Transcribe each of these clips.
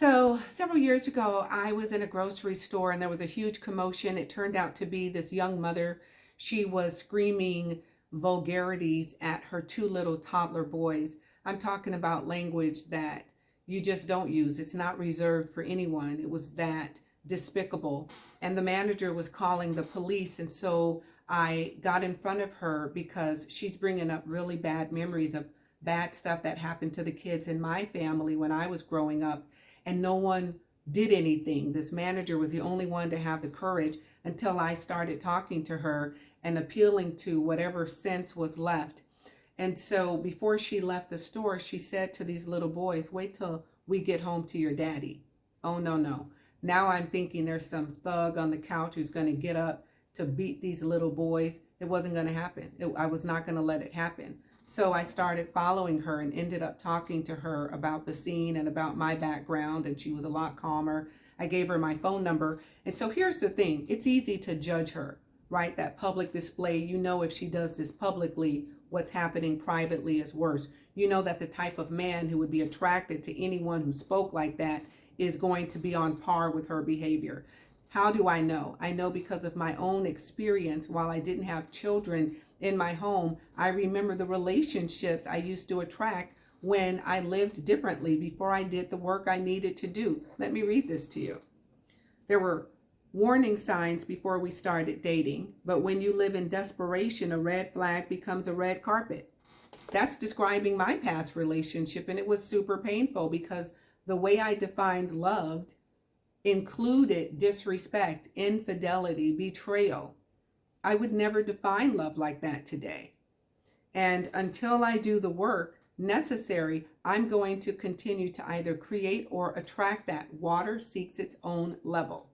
So, several years ago, I was in a grocery store and there was a huge commotion. It turned out to be this young mother. She was screaming vulgarities at her two little toddler boys. I'm talking about language that you just don't use, it's not reserved for anyone. It was that despicable. And the manager was calling the police. And so I got in front of her because she's bringing up really bad memories of bad stuff that happened to the kids in my family when I was growing up, and no one did anything. This manager was the only one to have the courage until I started talking to her and appealing to whatever sense was left. And so before she left the store, she said to these little boys, wait till we get home to your daddy. Oh, no, no. Now I'm thinking there's some thug on the couch who's going to get up to beat these little boys. It wasn't going to happen. I was not going to let it happen. So I started following her and ended up talking to her about the scene and about my background, and she was a lot calmer. I gave her my phone number. And so here's the thing. It's easy to judge her, right? That public display, you know, if she does this publicly, what's happening privately is worse. You know that the type of man who would be attracted to anyone who spoke like that is going to be on par with her behavior. How do I know? I know because of my own experience. While I didn't have children in my home, I remember the relationships I used to attract when I lived differently before I did the work I needed to do. Let me read this to you. There were warning signs before we started dating, but when you live in desperation, a red flag becomes a red carpet. That's describing my past relationship, and it was super painful because the way I defined loved included disrespect, infidelity, betrayal. I would never define love like that today. And until I do the work necessary, I'm going to continue to either create or attract that. Water seeks its own level.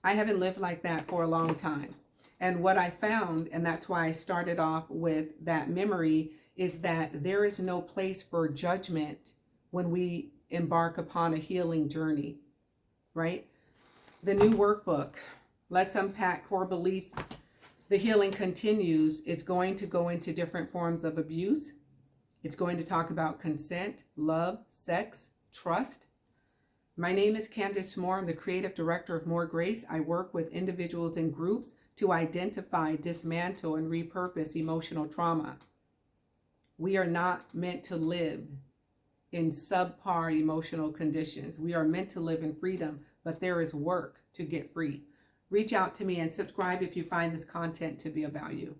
I haven't lived like that for a long time. And what I found, and that's why I started off with that memory, is that there is no place for judgment when we embark upon a healing journey, right? The new workbook, Let's Unpack Core Beliefs. The healing continues. It's going to go into different forms of abuse. It's going to talk about consent, love, sex, trust. My name is Candace Moore. I'm the creative director of More Grace. I work with individuals and groups to identify, dismantle, and repurpose emotional trauma. We are not meant to live in subpar emotional conditions. We are meant to live in freedom, but there is work to get free. Reach out to me and subscribe if you find this content to be of value.